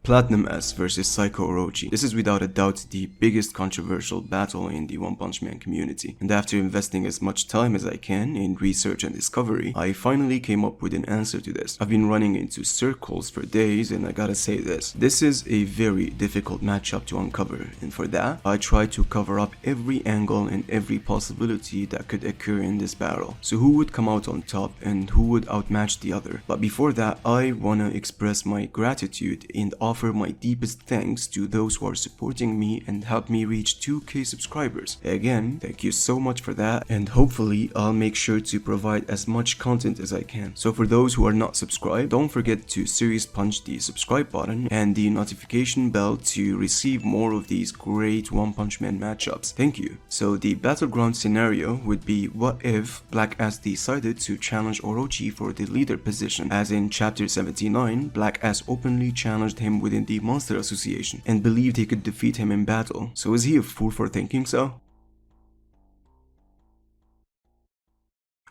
Platinum S versus Psykorochi. This is without a doubt the biggest controversial battle in the One Punch Man community, and after investing as much time as I can in research and discovery, I finally came up with an answer to this. I've been running into circles for days, and I gotta say this is a very difficult matchup to uncover, and for that, I tried to cover up every angle and every possibility that could occur in this battle. So who would come out on top and who would outmatch the other? But before that, I wanna express my gratitude and offer my deepest thanks to those who are supporting me and help me reach 2K subscribers. Again, thank you so much for that, and hopefully I'll make sure to provide as much content as I can. So for those who are not subscribed, don't forget to serious punch the subscribe button and the notification bell to receive more of these great One Punch Man matchups. Thank you. So the battleground scenario would be, what if Black Ass decided to challenge Orochi for the leader position? As in chapter 79, Black Ass openly challenged him within the Monster Association and believed he could defeat him in battle. So is he a fool for thinking so?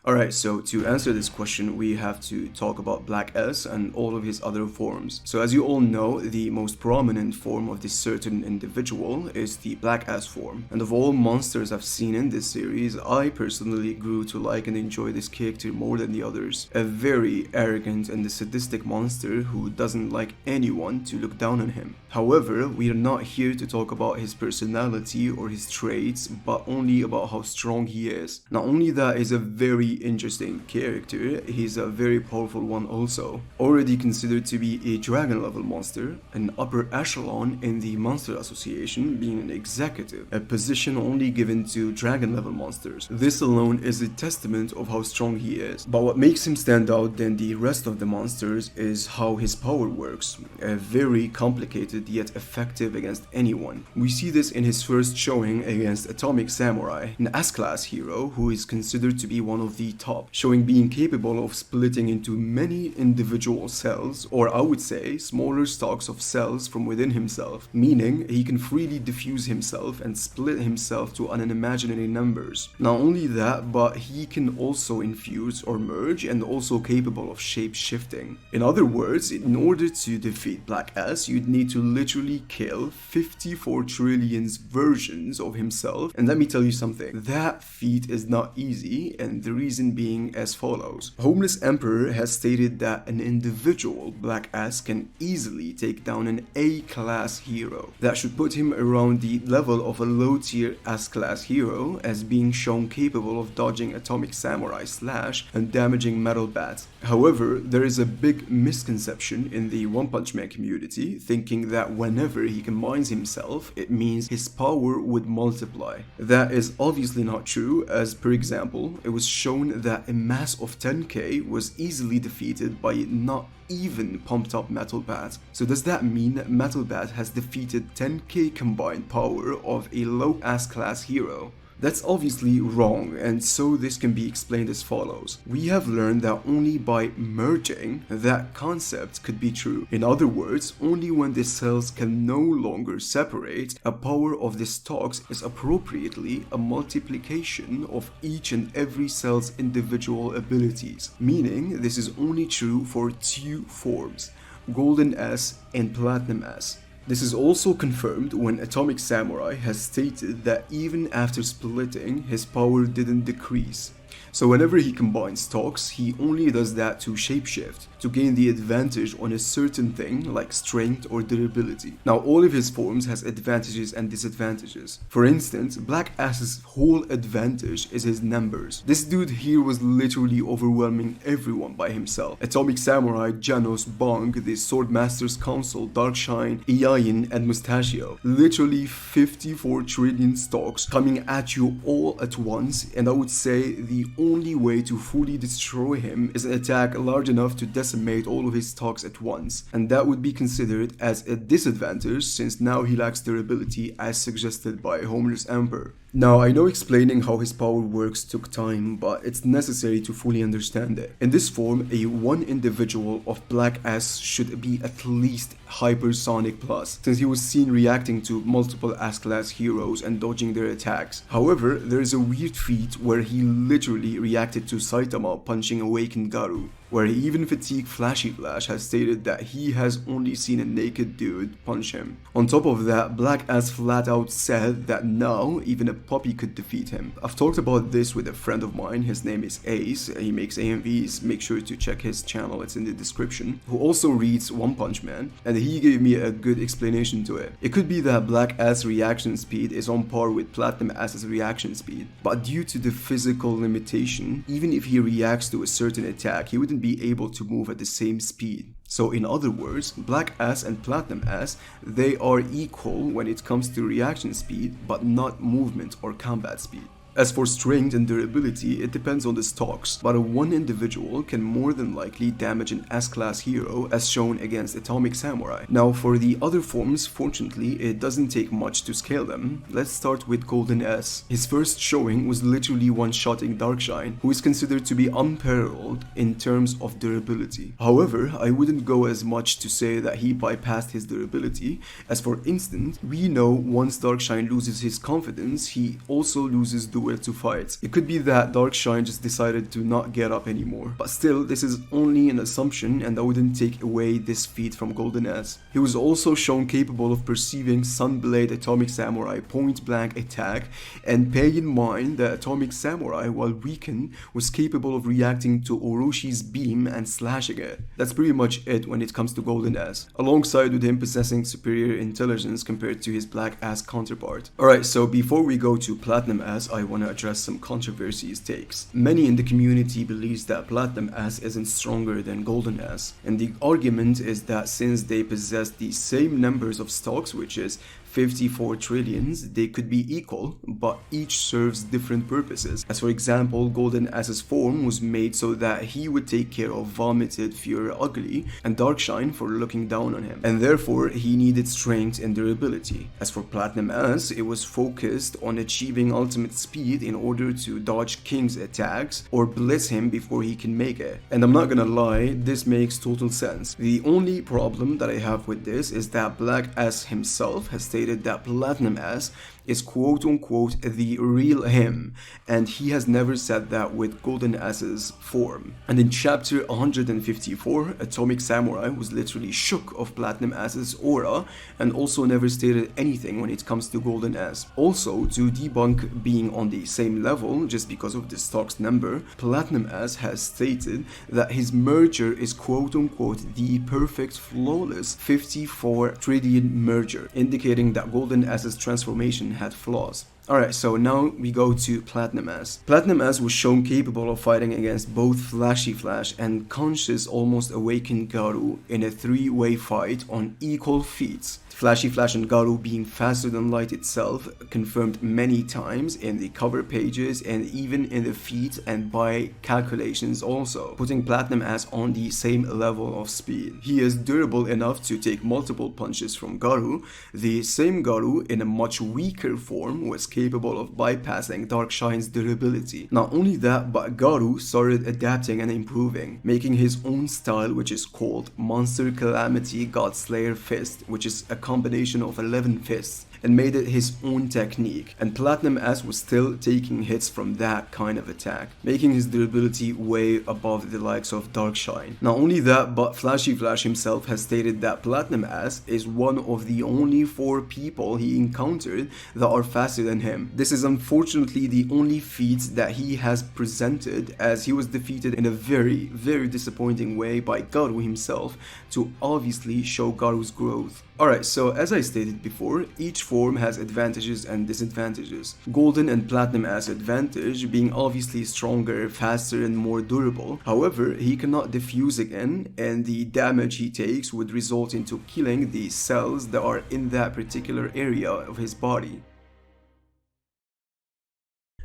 Alright, so to answer this question, we have to talk about Black S and all of his other forms. So as you all know, the most prominent form of this certain individual is the Black S form. And of all monsters I've seen in this series, I personally grew to like and enjoy this character more than the others. A very arrogant and sadistic monster who doesn't like anyone to look down on him. However, we are not here to talk about his personality or his traits, but only about how strong he is. Not only that, he's a very interesting character, he's a very powerful one also. Already considered to be a dragon level monster, an upper echelon in the Monster Association, being an executive, a position only given to dragon level monsters. This alone is a testament of how strong he is. But what makes him stand out than the rest of the monsters is how his power works, a very complicated yet effective against anyone. We see this in his first showing against Atomic Samurai, an S-class hero who is considered to be one of the top, showing being capable of splitting into many individual cells, or I would say smaller stalks of cells from within himself, meaning he can freely diffuse himself and split himself to unimaginary numbers. Not only that, but he can also infuse or merge and also capable of shape shifting. In other words, in order to defeat Black S, you'd need to literally kill 54 trillion versions of himself, and let me tell you something, that feat is not easy, and the reason being as follows. Homeless Emperor has stated that an individual Black Ass can easily take down an A-class hero. That should put him around the level of a low-tier S-class hero, as being shown capable of dodging Atomic Samurai slash and damaging Metal Bat. However, there is a big misconception in the One Punch Man community, thinking that whenever he combines himself, it means his power would multiply. That is obviously not true, as per example, it was shown that a mass of 10k was easily defeated by not even pumped up Metal Bat. So does that mean that Metal Bat has defeated 10k combined power of a low ass class hero? That's obviously wrong, and so this can be explained as follows. We have learned that only by merging, that concept could be true. In other words, only when the cells can no longer separate, a power of the stalks is appropriately a multiplication of each and every cell's individual abilities. Meaning, this is only true for two forms, Golden S and Platinum S. This is also confirmed when Atomic Samurai has stated that even after splitting, his power didn't decrease. So whenever he combines stalks, he only does that to shapeshift, to gain the advantage on a certain thing like strength or durability. Now all of his forms has advantages and disadvantages. For instance, Black Ass's whole advantage is his numbers. This dude here was literally overwhelming everyone by himself. Atomic Samurai, Janos, Bong, the Swordmaster's Council, Darkshine, Iain, and Mustachio. Literally 54 trillion stalks coming at you all at once, and I would say the only way to fully destroy him is an attack large enough to decimate all of his stalks at once, and that would be considered as a disadvantage since now he lacks durability as suggested by Homeless Emperor. Now, I know explaining how his power works took time, but it's necessary to fully understand it. In this form, a one individual of Black Ass should be at least Hypersonic Plus, since he was seen reacting to multiple S-class heroes and dodging their attacks. However, there is a weird feat where he literally reacted to Saitama punching Awakened Garu. where even Fatigue Flashy Flash has stated that he has only seen a naked dude punch him. On top of that, Black Ass flat out said that now even a puppy could defeat him. I've talked about this with a friend of mine, his name is Ace, he makes AMVs, make sure to check his channel, it's in the description, who also reads One Punch Man, and he gave me a good explanation to it. It could be that Black Ass reaction speed is on par with Platinum Ass's reaction speed, but due to the physical limitation, even if he reacts to a certain attack, he wouldn't be able to move at the same speed. So in other words, Black Ass and Platinum Ass, they are equal when it comes to reaction speed, but not movement or combat speed. As for strength and durability, it depends on the stocks, but one individual can more than likely damage an S-class hero as shown against Atomic Samurai. Now for the other forms, fortunately, it doesn't take much to scale them. Let's start with Golden S. His first showing was literally one-shotting Darkshine, who is considered to be unparalleled in terms of durability. However, I wouldn't go as much to say that he bypassed his durability, as for instance, we know once Darkshine loses his confidence, he also loses the will to fight. It could be that Darkshine just decided to not get up anymore. But still, this is only an assumption and I wouldn't take away this feat from Golden S. He was also shown capable of perceiving Sunblade Atomic Samurai point blank attack, and pay in mind that Atomic Samurai, while weakened, was capable of reacting to Orochi's beam and slashing it. That's pretty much it when it comes to Golden S, alongside with him possessing superior intelligence compared to his Black Ass counterpart. Alright, so before we go to Platinum S, I want to address some controversies takes. Many in the community believes that Platinum Ass isn't stronger than Golden Ass, and the argument is that since they possess the same numbers of stocks, which is 54 trillions, they could be equal, but each serves different purposes. As for example, Golden Ass's form was made so that he would take care of vomited Fury Ugly and Darkshine for looking down on him, and therefore he needed strength and durability. As for Platinum Ass, it was focused on achieving ultimate speed in order to dodge King's attacks or blitz him before he can make it. And I'm not gonna lie, this makes total sense. The only problem that I have with this is that Black Ass himself has stated that Platinum Ass is quote-unquote the real him, and he has never said that with Golden Ass's form. And in chapter 154, Atomic Samurai was literally shook of Platinum Ass's aura and also never stated anything when it comes to Golden Ass. Also, to debunk being on the same level just because of the stock's number, Platinum Ass has stated that his merger is quote-unquote the perfect flawless 54 trillion merger, indicating that Golden Ass's transformation had flaws. Alright, so now we go to Platinum Ass. Platinum Ass was shown capable of fighting against both Flashy Flash and conscious almost awakened Garu in a three-way fight on equal feats. Flashy Flash and Garu being faster than light itself, confirmed many times in the cover pages and even in the feat and by calculations also, putting Platinum Ass on the same level of speed. He is durable enough to take multiple punches from Garu. The same Garu in a much weaker form was capable of bypassing Darkshine's durability. Not only that, but Garu started adapting and improving, making his own style, which is called Monster Calamity Godslayer Fist, which is a combination of 11 fists, and made it his own technique, and Platinum Ass was still taking hits from that kind of attack, making his durability way above the likes of Darkshine. Not only that, but Flashy Flash himself has stated that Platinum Ass is one of the only 4 people he encountered that are faster than him. This is unfortunately the only feat that he has presented, as he was defeated in a very, very disappointing way by Garu himself to obviously show Garu's growth. Alright, so as I stated before, each form has advantages and disadvantages. Golden and Platinum Ass advantage being obviously stronger, faster and more durable. However, he cannot defuse again, and the damage he takes would result into killing the cells that are in that particular area of his body.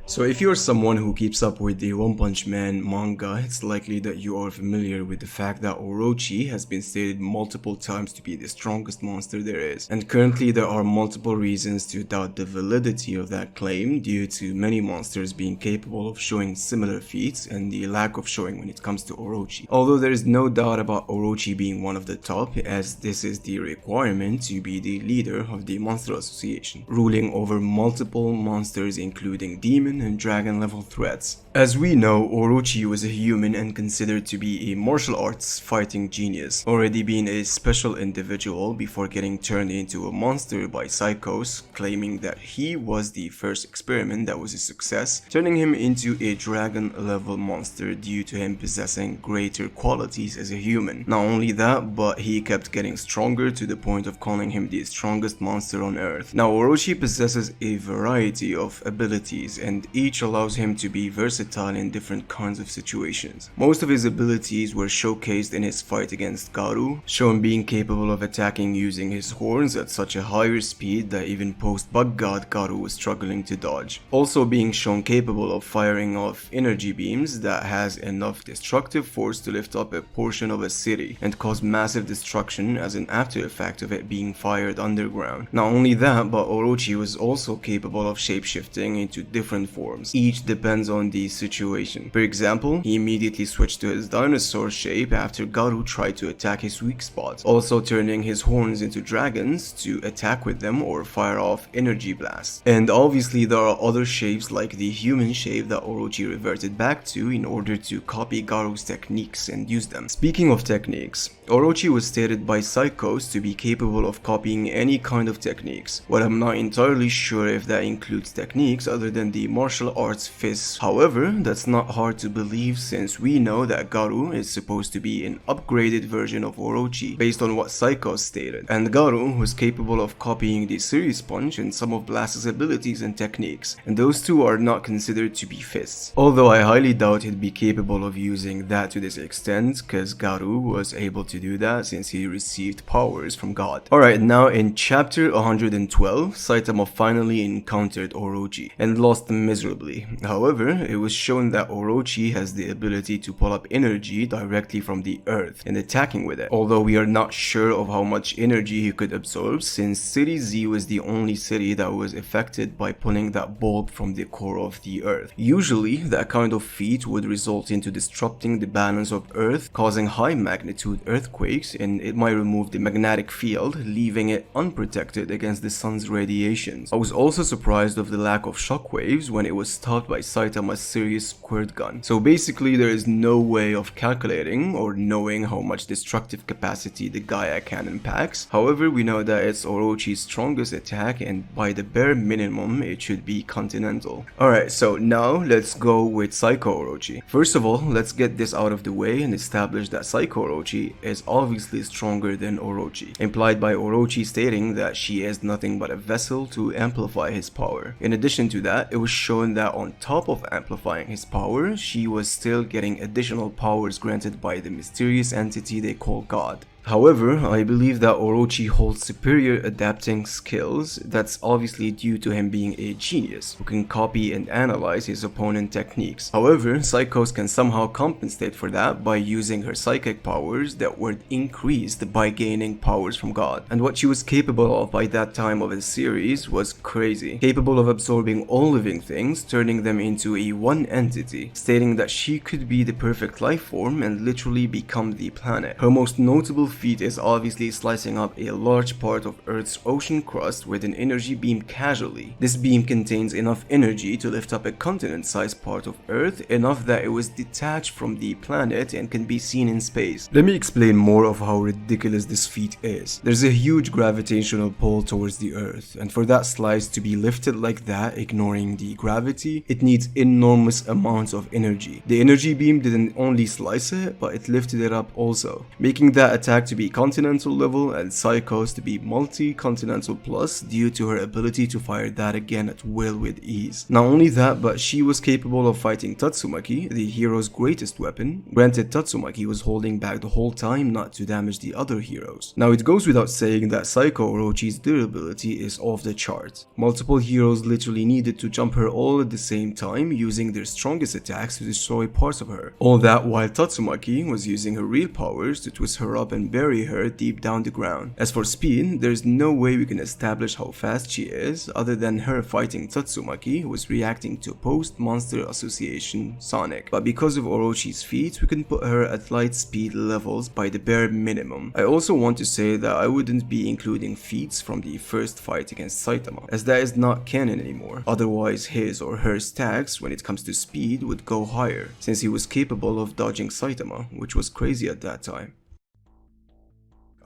So if you're someone who keeps up with the One Punch Man manga, it's likely that you are familiar with the fact that Orochi has been stated multiple times to be the strongest monster there is. And currently there are multiple reasons to doubt the validity of that claim due to many monsters being capable of showing similar feats and the lack of showing when it comes to Orochi. Although there is no doubt about Orochi being one of the top, as this is the requirement to be the leader of the Monster Association, ruling over multiple monsters including demons, human and dragon level threats. As we know, Orochi was a human and considered to be a martial arts fighting genius, already being a special individual before getting turned into a monster by Psychos, claiming that he was the first experiment that was a success, turning him into a dragon level monster due to him possessing greater qualities as a human. Not only that, but he kept getting stronger to the point of calling him the strongest monster on earth. Now Orochi possesses a variety of abilities and each allows him to be versatile in different kinds of situations. Most of his abilities were showcased in his fight against Garu, shown being capable of attacking using his horns at such a higher speed that even post-bug god Garu was struggling to dodge. Also being shown capable of firing off energy beams that has enough destructive force to lift up a portion of a city and cause massive destruction as an after effect of it being fired underground. Not only that, but Orochi was also capable of shapeshifting into different forms. Each depends on the situation. For example, he immediately switched to his dinosaur shape after Garu tried to attack his weak spot, also turning his horns into dragons to attack with them or fire off energy blasts. And obviously there are other shapes like the human shape that Orochi reverted back to in order to copy Garu's techniques and use them. Speaking of techniques, Orochi was stated by Psychos to be capable of copying any kind of techniques, but I'm not entirely sure if that includes techniques other than the martial arts fists. However, that's not hard to believe since we know that Garu is supposed to be an upgraded version of Orochi based on what Psychos stated, and Garu was capable of copying the Series Punch and some of Blast's abilities and techniques, and those two are not considered to be fists. Although I highly doubt he'd be capable of using that to this extent, cause Garu was able to do that since he received powers from God. Alright, now in chapter 112, Saitama finally encountered Orochi and lost miserably. However, it was shown that Orochi has the ability to pull up energy directly from the earth and attacking with it, although we are not sure of how much energy he could absorb since City Z was the only city that was affected by pulling that bulb from the core of the earth. Usually, that kind of feat would result into disrupting the balance of earth, causing high magnitude earthquakes, and it might remove the magnetic field, leaving it unprotected against the sun's radiations. I was also surprised of the lack of shockwaves when it was stopped by Saitama's serious squirt gun. So basically there is no way of calculating or knowing how much destructive capacity the Gaia cannon packs. However, we know that it's Orochi's strongest attack and by the bare minimum it should be continental. Alright, so now let's go with Psykorochi. First of all, let's get this out of the way and establish that Psykorochi is obviously stronger than Orochi, implied by Orochi stating that she is nothing but a vessel to amplify his power. In addition to that, it was shown that on top of amplifying his power, she was still getting additional powers granted by the mysterious entity they call God. However, I believe that Orochi holds superior adapting skills. That's obviously due to him being a genius who can copy and analyze his opponent's techniques. However, Psychos can somehow compensate for that by using her psychic powers that were increased by gaining powers from God. And what she was capable of by that time of the series was crazy. Capable of absorbing all living things, turning them into a one entity, stating that she could be the perfect life form and literally become the planet. Her most notable feat is obviously slicing up a large part of Earth's ocean crust with an energy beam casually. This beam contains enough energy to lift up a continent-sized part of Earth, enough that it was detached from the planet and can be seen in space. Let me explain more of how ridiculous this feat is. There's a huge gravitational pull towards the Earth, and for that slice to be lifted like that, ignoring the gravity, it needs enormous amounts of energy. The energy beam didn't only slice it, but it lifted it up also, making that attack to be continental level and Psychos to be multi-continental plus due to her ability to fire that again at will with ease. Not only that, but she was capable of fighting Tatsumaki, the hero's greatest weapon. Granted, Tatsumaki was holding back the whole time not to damage the other heroes. Now it goes without saying that Psykorochi's durability is off the chart. Multiple heroes literally needed to jump her all at the same time, using their strongest attacks to destroy parts of her. All that while Tatsumaki was using her real powers to twist her up and and bury her deep down the ground. As for speed, there's no way we can establish how fast she is other than her fighting Tatsumaki, who was reacting to post-monster association Sonic. But because of Orochi's feat, we can put her at light speed levels by the bare minimum. I also want to say that I wouldn't be including feats from the first fight against Saitama, as that is not canon anymore. Otherwise, his or her stacks when it comes to speed would go higher, since he was capable of dodging Saitama, which was crazy at that time.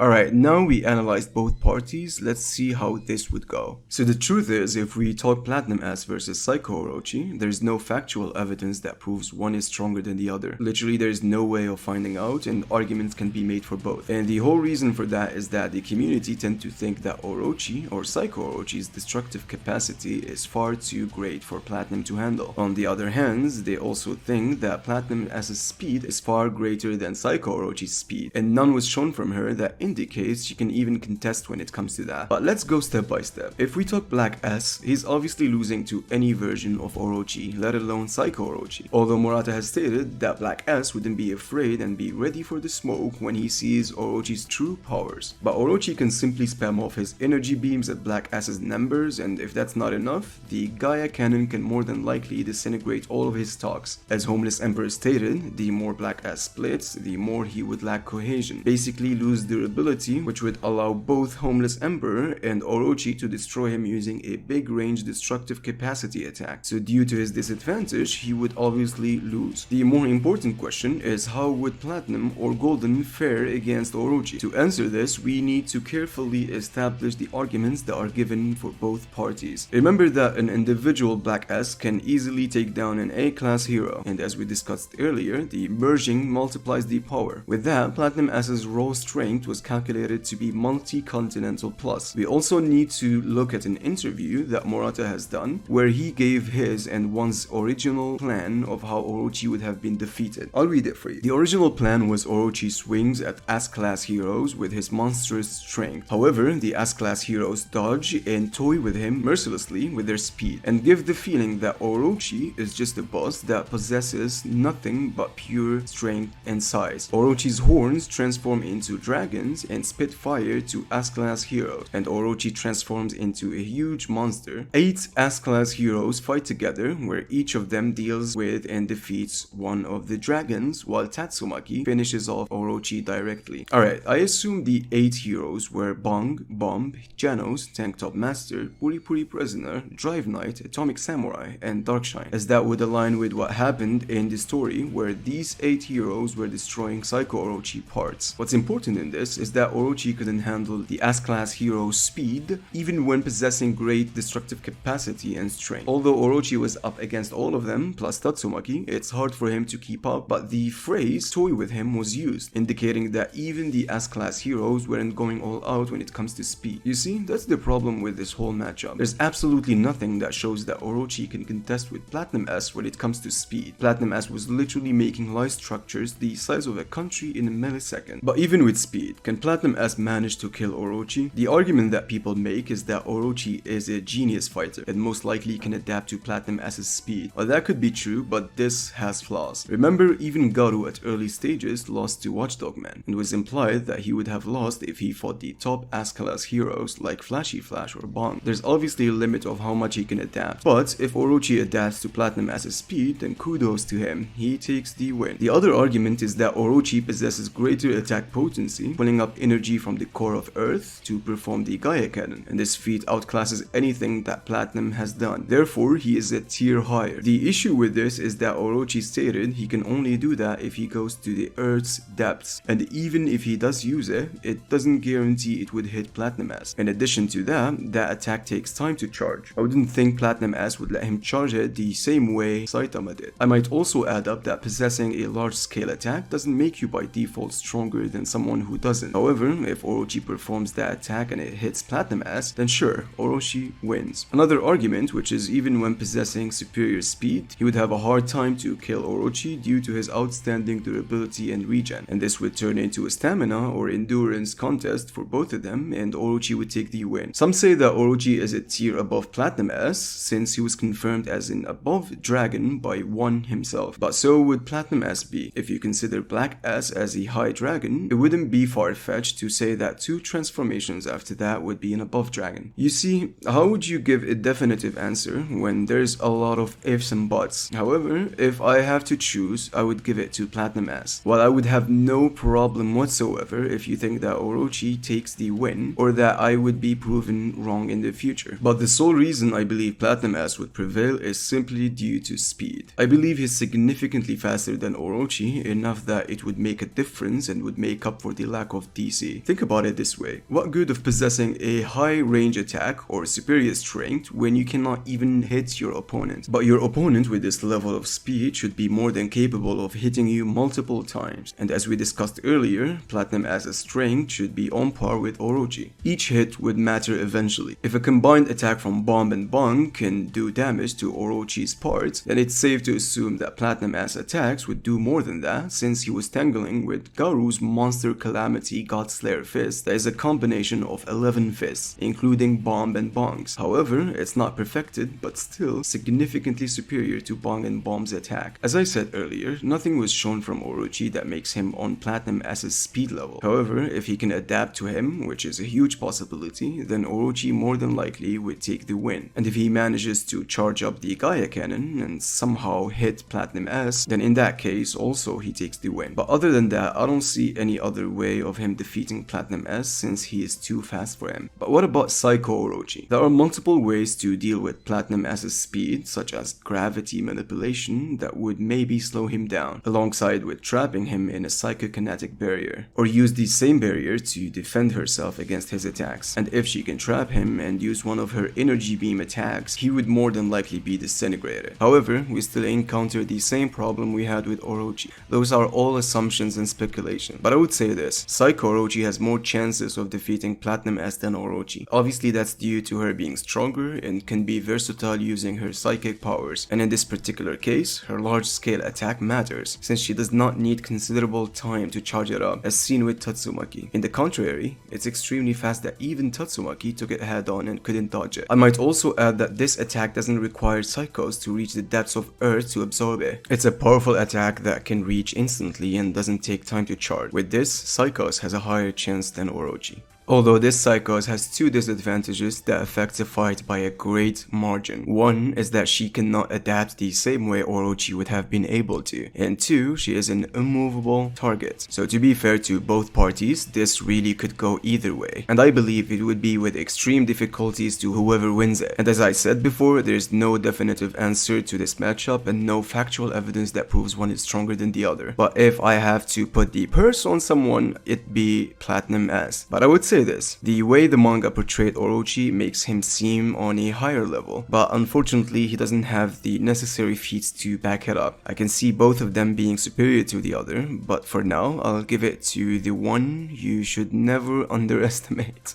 Alright, now we analyzed both parties, let's see how this would go. So the truth is, if we talk Platinum S versus Psykorochi, there's no factual evidence that proves one is stronger than the other. Literally, there's no way of finding out, and arguments can be made for both. And the whole reason for that is that the community tend to think that Orochi or Psykorochi's destructive capacity is far too great for Platinum to handle. On the other hand, they also think that Platinum S's speed is far greater than Psykorochi's speed, and none was shown from her that indicates she can even contest when it comes to that. But let's go step by step. If we talk Black S, he's obviously losing to any version of Orochi, let alone Psykorochi. Although Murata has stated that Black S wouldn't be afraid and be ready for the smoke when he sees Orochi's true powers. But Orochi can simply spam off his energy beams at Black S's numbers, and if that's not enough, the Gaia cannon can more than likely disintegrate all of his stocks. As Homeless Emperor stated, the more Black S splits, the more he would lack cohesion, basically lose durability, which would allow both Homeless Emperor and Orochi to destroy him using a big range destructive capacity attack. So due to his disadvantage, he would obviously lose. The more important question is how would Platinum or Golden fare against Orochi? To answer this, we need to carefully establish the arguments that are given for both parties. Remember that an individual Black S can easily take down an A-class hero, and as we discussed earlier, the merging multiplies the power. With that, Platinum S's raw strength was calculated to be multi-continental plus. We also need to look at an interview that Murata has done, where he gave his and one's original plan of how Orochi would have been defeated. I'll read it for you. The original plan was Orochi swings at S-class heroes with his monstrous strength. However, the S-class heroes dodge and toy with him mercilessly with their speed, and give the feeling that Orochi is just a boss that possesses nothing but pure strength and size. Orochi's horns transform into dragons and spit fire to S-class heroes, and Orochi transforms into a huge monster. 8 S-class heroes fight together, where each of them deals with and defeats one of the dragons, while Tatsumaki finishes off Orochi directly. Alright, I assume the 8 heroes were Bong, Bomb, Janos, Tank Top Master, Puri Puri Prisoner, Drive Knight, Atomic Samurai, and Darkshine, as that would align with what happened in the story where these 8 heroes were destroying Psykorochi parts. What's important in this is that Orochi couldn't handle the S-class hero's speed, even when possessing great destructive capacity and strength. Although Orochi was up against all of them, plus Tatsumaki, it's hard for him to keep up, but the phrase toy with him was used, indicating that even the S-class heroes weren't going all out when it comes to speed. You see, that's the problem with this whole matchup. There's absolutely nothing that shows that Orochi can contest with Platinum S when it comes to speed. Platinum S was literally making life structures the size of a country in a millisecond. But even with speed, can Platinum S manage to kill Orochi? The argument that people make is that Orochi is a genius fighter and most likely can adapt to Platinum S's speed. Well, that could be true, but this has flaws. Remember, even Garu at early stages lost to Watchdog Man, and was implied that he would have lost if he fought the top S-class heroes like Flashy Flash or Bong. There's obviously a limit of how much he can adapt, but if Orochi adapts to Platinum S's speed, then kudos to him, he takes the win. The other argument is that Orochi possesses greater attack potency, pulling up energy from the core of Earth to perform the Gaia cannon, and this feat outclasses anything that Platinum has done. Therefore, he is a tier higher. The issue with this is that Orochi stated he can only do that if he goes to the Earth's depths, and even if he does use it, it doesn't guarantee it would hit Platinum S. In addition to that, that attack takes time to charge. I wouldn't think Platinum S would let him charge it the same way Saitama did. I might also add up that possessing a large-scale attack doesn't make you by default stronger than someone who doesn't. However, if Orochi performs that attack and it hits Platinum S, then sure, Orochi wins. Another argument, which is even when possessing superior speed, he would have a hard time to kill Orochi due to his outstanding durability and regen, and this would turn into a stamina or endurance contest for both of them, and Orochi would take the win. Some say that Orochi is a tier above Platinum S, since he was confirmed as an above dragon by one himself, but so would Platinum S be. If you consider Black S as a high dragon, it wouldn't be far-fetched far-fetched to say that 2 transformations after that would be an above dragon. You see, how would you give a definitive answer when there's a lot of ifs and buts? However, if I have to choose, I would give it to Platinum S. While I would have no problem whatsoever if you think that Orochi takes the win, or that I would be proven wrong in the future. But the sole reason I believe Platinum S would prevail is simply due to speed. I believe he's significantly faster than Orochi, enough that it would make a difference and would make up for the lack of DC. Think about it this way: what good of possessing a high range attack or superior strength when you cannot even hit your opponent? But your opponent with this level of speed should be more than capable of hitting you multiple times, and as we discussed earlier, Platinum S's strength should be on par with Orochi. Each hit would matter eventually. If a combined attack from Bomb and Bung can do damage to Orochi's parts, then it's safe to assume that Platinum S attacks would do more than that, since he was tangling with Garu's Monster Calamity Godslayer fist that is a combination of 11 fists, including Bomb and Bung's. However, it's not perfected, but still significantly superior to Bung and Bomb's attack. As I said earlier, nothing was shown from Orochi that makes him on Platinum S's speed level. However, if he can adapt to him, which is a huge possibility, then Orochi more than likely would take the win. And if he manages to charge up the Gaia Cannon and somehow hit Platinum S, then in that case also he takes the win. But other than that, I don't see any other way of him defeating Platinum S since he is too fast for him. But what about Psycho Orochi? There are multiple ways to deal with Platinum S's speed, such as gravity manipulation that would maybe slow him down, alongside with trapping him in a psychokinetic barrier, or use the same barrier to defend herself against his attacks. And if she can trap him and use one of her energy beam attacks, he would more than likely be disintegrated. However, we still encounter the same problem we had with Orochi. Those are all assumptions and speculation. But I would say this: Psycho Orochi has more chances of defeating Platinum S than Orochi. Obviously that's due to her being stronger and can be versatile using her psychic powers, and in this particular case, her large-scale attack matters, since she does not need considerable time to charge it up, as seen with Tatsumaki. In the contrary, it's extremely fast that even Tatsumaki took it head-on and couldn't dodge it. I might also add that this attack doesn't require Psychos to reach the depths of Earth to absorb it. It's a powerful attack that can reach instantly and doesn't take time to charge. With this, Psychos has a higher chance than Orochi. Although this Psychos has 2 disadvantages that affect the fight by a great margin. One is that she cannot adapt the same way Orochi would have been able to, and 2, she is an immovable target. So to be fair to both parties, this really could go either way, and I believe it would be with extreme difficulties to whoever wins it. And as I said before, there's no definitive answer to this matchup and no factual evidence that proves one is stronger than the other. But if I have to put the purse on someone, it'd be Platinum S. But I would say this: the way the manga portrayed Orochi makes him seem on a higher level, but unfortunately he doesn't have the necessary feats to back it up. I can see both of them being superior to the other, but for now I'll give it to the one you should never underestimate.